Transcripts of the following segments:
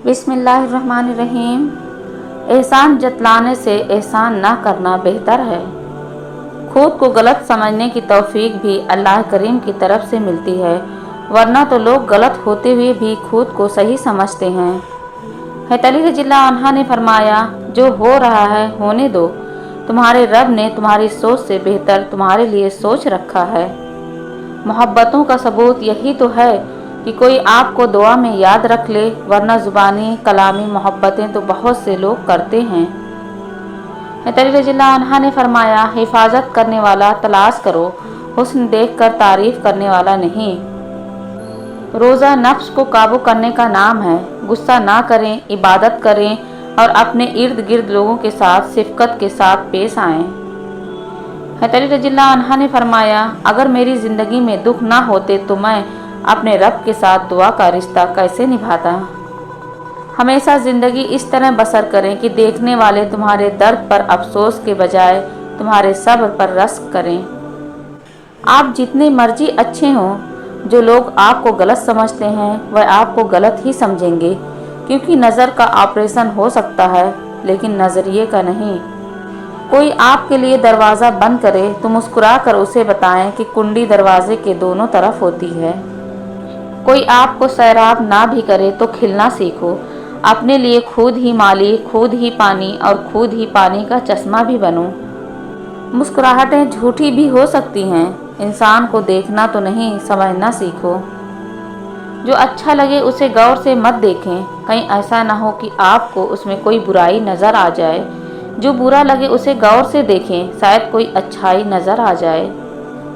बिस्मिल्लाहिर्रहमानिर्रहीम। एहसान जतलाने से एहसान ना करना बेहतर है। खुद को गलत समझने की तौफीक भी अल्लाह करीम की तरफ से मिलती है, वरना तो लोग गलत होते हुए भी खुद को सही समझते हैं। हज़रत अली रज़ियल्लाहु अन्हु ने फरमाया, जो हो रहा है होने दो, तुम्हारे रब ने तुम्हारी सोच से बेहतर तुम्हारे लिए सोच रखा है। मोहब्बतों का सबूत यही तो है कि कोई आपको दुआ में याद रख ले, वरना ज़ुबानी कलामी मोहब्बतें तो बहुत से लोग करते हैं। हज़रत अली रज़ियल्लाहु अन्हु ने फरमाया, हिफाजत करने वाला तलाश करो, हुस्न देखकर तारीफ करने वाला नहीं। रोज़ा नफ्स को काबू करने का नाम है। गुस्सा ना करें, इबादत करें और अपने इर्द गिर्द लोगों के साथ शिफ़क़त के साथ पेश आएँ। हज़रत अली रज़ियल्लाहु अन्हु ने फरमाया, अगर मेरी ज़िंदगी में दुख ना होते तो मैं अपने रब के साथ दुआ का रिश्ता कैसे निभाता। हमेशा ज़िंदगी इस तरह बसर करें कि देखने वाले तुम्हारे दर्द पर अफसोस के बजाय तुम्हारे सब्र पर रश्क करें। आप जितने मर्जी अच्छे हों, जो लोग आपको गलत समझते हैं वह आपको गलत ही समझेंगे, क्योंकि नज़र का ऑपरेशन हो सकता है लेकिन नज़रिए का नहीं। कोई आपके लिए दरवाज़ा बंद करे तो मुस्कुरा कर उसे बताएं कि कुंडी दरवाजे के दोनों तरफ होती है। कोई आपको सैराब ना भी करे तो खिलना सीखो। अपने लिए खुद ही माली, खुद ही पानी और खुद ही पानी का चश्मा भी बनो। मुस्कुराहटें झूठी भी हो सकती हैं, इंसान को देखना तो नहीं समझना सीखो। जो अच्छा लगे उसे गौर से मत देखें, कहीं ऐसा ना हो कि आपको उसमें कोई बुराई नज़र आ जाए। जो बुरा लगे उसे गौर से देखें, शायद कोई अच्छाई नज़र आ जाए।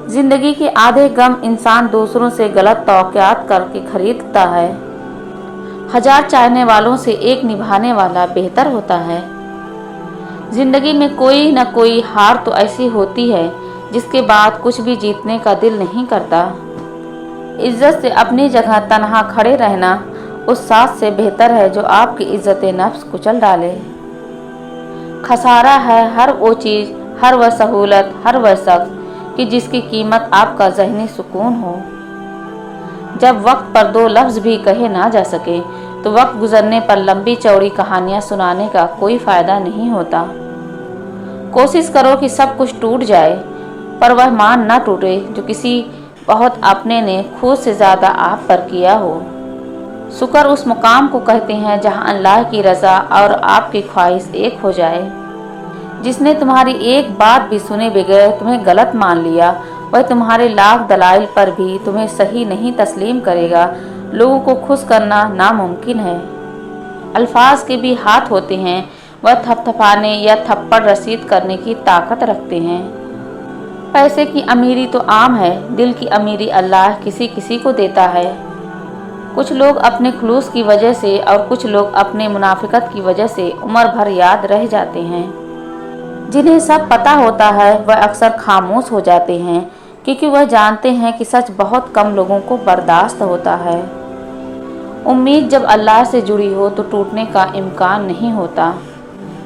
ज़िंदगी के आधे गम इंसान दूसरों से गलत तौक़ियात करके खरीदता है। हजार चाहने वालों से एक निभाने वाला बेहतर होता है। ज़िंदगी में कोई न कोई हार तो ऐसी होती है जिसके बाद कुछ भी जीतने का दिल नहीं करता। इज्जत से अपनी जगह तन्हा खड़े रहना उस साथ से बेहतर है जो आपकी इज्जत नफ्स कुचल डाले। खसारा है हर वो चीज़, हर वह सहूलत, हर वह शख्स कि जिसकी कीमत आपका ज़हनी सुकून हो। जब वक्त पर दो लफ्ज़ भी कहे ना जा सके तो वक्त गुजरने पर लंबी चौड़ी कहानियाँ सुनाने का कोई फ़ायदा नहीं होता। कोशिश करो कि सब कुछ टूट जाए, पर वह मान ना टूटे जो किसी बहुत अपने ने खुद से ज़्यादा आप पर किया हो। शुक्र उस मुकाम को कहते हैं जहां अल्लाह की रज़ा और आपकी ख्वाहिश एक हो जाए। जिसने तुम्हारी एक बात भी सुने बगैर तुम्हें गलत मान लिया, वह तुम्हारे लाख दलाइल पर भी तुम्हें सही नहीं तस्लीम करेगा। लोगों को खुश करना नामुमकिन है। अल्फाज के भी हाथ होते हैं, वह थपथपाने या थप्पड़ रसीद करने की ताकत रखते हैं। पैसे की अमीरी तो आम है, दिल की अमीरी अल्लाह किसी किसी को देता है। कुछ लोग अपने खुलूस की वजह से और कुछ लोग अपने मुनाफिकत की वजह से उम्र भर याद रह जाते हैं। जिन्हें सब पता होता है वह अक्सर खामोश हो जाते हैं, क्योंकि वह जानते हैं कि सच बहुत कम लोगों को बर्दाश्त होता है। उम्मीद जब अल्लाह से जुड़ी हो तो टूटने का इम्कान नहीं होता।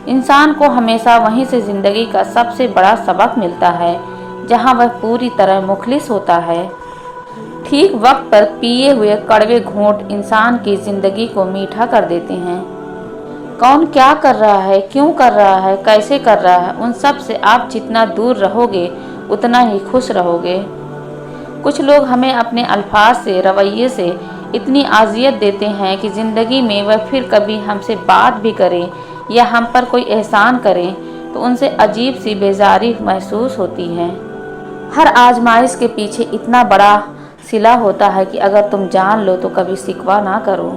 इंसान को हमेशा वहीं से ज़िंदगी का सबसे बड़ा सबक मिलता है जहां वह पूरी तरह मुखलिस होता है। ठीक वक्त पर पिए हुए कड़वे घूंट इंसान की ज़िंदगी को मीठा कर देते हैं। कौन क्या कर रहा है, क्यों कर रहा है, कैसे कर रहा है, उन सब से आप जितना दूर रहोगे उतना ही खुश रहोगे। कुछ लोग हमें अपने अल्फाज से, रवैये से इतनी आज़ियत देते हैं कि ज़िंदगी में वह फिर कभी हमसे बात भी करें या हम पर कोई एहसान करें तो उनसे अजीब सी बेजारी महसूस होती है। हर आजमाइश के पीछे इतना बड़ा सिला होता है कि अगर तुम जान लो तो कभी शिकवा ना करो।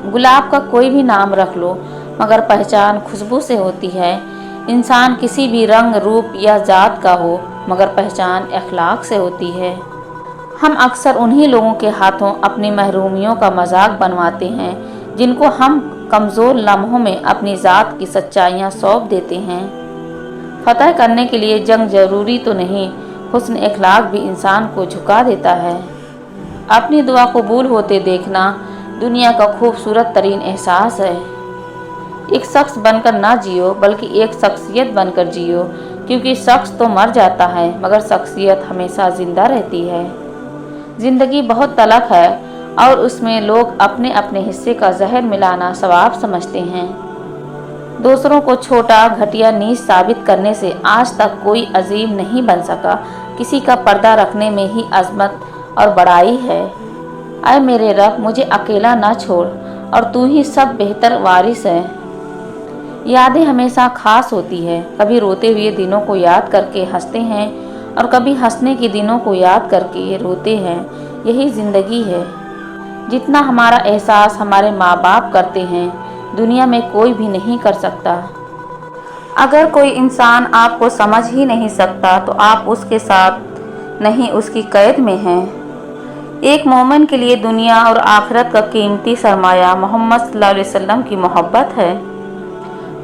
गुलाब का कोई भी नाम रख लो, मगर पहचान खुशबू से होती है। इंसान किसी भी रंग, रूप या ज़ात का हो, मगर पहचान अखलाक से होती है। हम अक्सर उन्हीं लोगों के हाथों अपनी महरूमियों का मजाक बनवाते हैं जिनको हम कमज़ोर लम्हों में अपनी ज़ात की सच्चाइयाँ सौंप देते हैं। फतह करने के लिए जंग ज़रूरी तो नहीं, हुस्न अखलाक भी इंसान को झुका देता है। अपनी दुआ कबूल होते देखना दुनिया का खूबसूरत तरीन एहसास है। एक शख्स बनकर ना जियो, बल्कि एक शख्सियत बनकर जियो, क्योंकि शख्स तो मर जाता है मगर शख्सियत हमेशा ज़िंदा रहती है। ज़िंदगी बहुत तलख है और उसमें लोग अपने अपने हिस्से का जहर मिलाना सवाब समझते हैं। दूसरों को छोटा, घटिया, नीच साबित करने से आज तक कोई अजीम नहीं बन सका। किसी का पर्दा रखने में ही अजमत और बड़ाई है। ऐ मेरे रब, मुझे अकेला ना छोड़, और तू ही सब बेहतर वारिस है। यादें हमेशा खास होती है। कभी रोते हुए दिनों को याद करके हंसते हैं और कभी हंसने के दिनों को याद करके रोते हैं। यही ज़िंदगी है। जितना हमारा एहसास हमारे माँ बाप करते हैं, दुनिया में कोई भी नहीं कर सकता। अगर कोई इंसान आपको समझ ही नहीं सकता तो आप उसके साथ नहीं, उसकी कैद में हैं। एक मोमिन के लिए दुनिया और आखिरत का कीमती सरमाया मोहम्मद सल्लल्लाहु अलैहि वसल्लम की मोहब्बत है।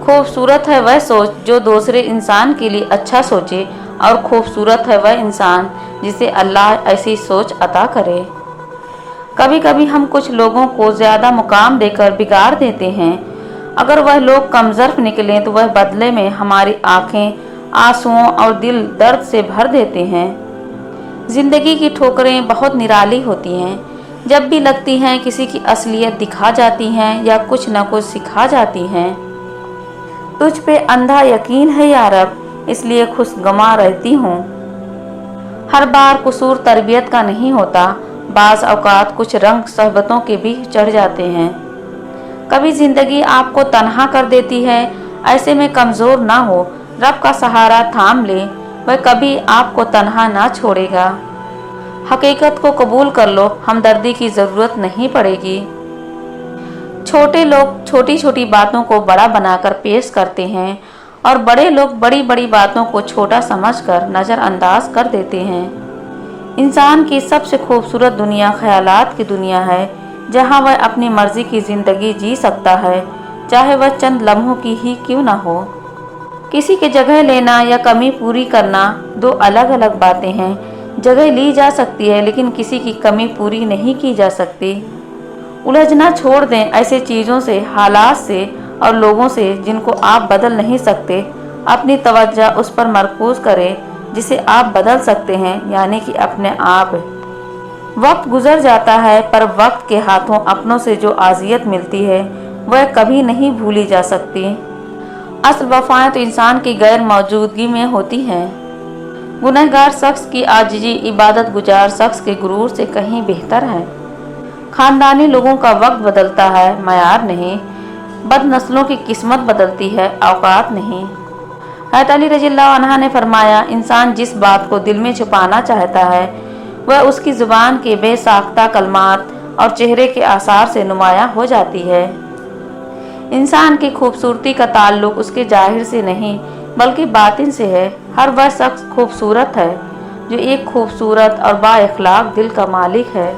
खूबसूरत है वह सोच जो दूसरे इंसान के लिए अच्छा सोचे, और खूबसूरत है वह इंसान जिसे अल्लाह ऐसी सोच अता करे। कभी कभी हम कुछ लोगों को ज़्यादा मुकाम देकर बिगाड़ देते हैं। अगर वह लोग कमज़र्फ निकलें तो वह बदले में हमारी आंखें आंसुओं और दिल दर्द से भर देते हैं। ज़िंदगी की ठोकरें बहुत निराली होती हैं। जब भी लगती हैं किसी की असलियत दिखा जाती हैं या कुछ न कुछ सिखा जाती हैं। तुझ पे अंधा यकीन है या रब, इसलिए खुशगमा रहती हूँ। हर बार कसूर तरबियत का नहीं होता। बाज़ औक़ात कुछ रंग सहबतों के भी चढ़ जाते हैं। कभी ज़िंदगी आपको तन्हा कर देती है। ऐसे में कमज़ोर ना हो, रब का सहारा थाम ले, वह कभी आपको तन्हा ना छोड़ेगा। हकीकत को कबूल कर लो, हमदर्दी की ज़रूरत नहीं पड़ेगी। छोटे लोग छोटी छोटी बातों को बड़ा बनाकर पेश करते हैं और बड़े लोग बड़ी बड़ी बातों को छोटा समझकर नज़रअंदाज कर देते हैं। इंसान की सबसे खूबसूरत दुनिया ख्यालात की दुनिया है, जहाँ वह अपनी मर्जी की ज़िंदगी जी सकता है, चाहे वह चंद लम्हों की ही क्यों ना हो। किसी की जगह लेना या कमी पूरी करना दो अलग अलग बातें हैं। जगह ली जा सकती है लेकिन किसी की कमी पूरी नहीं की जा सकती। उलझना छोड़ दें ऐसे चीज़ों से, हालात से और लोगों से जिनको आप बदल नहीं सकते। अपनी तवज्जो उस पर मरकूज़ करें जिसे आप बदल सकते हैं, यानी कि अपने आप। वक्त गुजर जाता है पर वक्त के हाथों अपनों से जो आज़ियत मिलती है वह कभी नहीं भूली जा सकती। असल वफ़ाएं तो इंसान की गैर मौजूदगी में होती हैं। गुनहगार शख्स की आजिज़ी इबादत गुजार शख्स के गुरूर से कहीं बेहतर है। ख़ानदानी लोगों का वक्त बदलता है, मयार नहीं। बदनस्लों की किस्मत बदलती है, औकात नहीं। हज़रत अली रज़ियल्लाहु अन्हु ने फरमाया, इंसान जिस बात को दिल में छुपाना चाहता है वह उसकी ज़ुबान के बेसाख्ता कलमात और चेहरे के आसार से नुमायाँ हो जाती है। इंसान की खूबसूरती का ताल्लुक़ उसके ज़ाहिर से नहीं बल्कि बातिन से है। हर वह शख्स खूबसूरत है जो एक खूबसूरत और बाइख़्लाक़ दिल का मालिक है।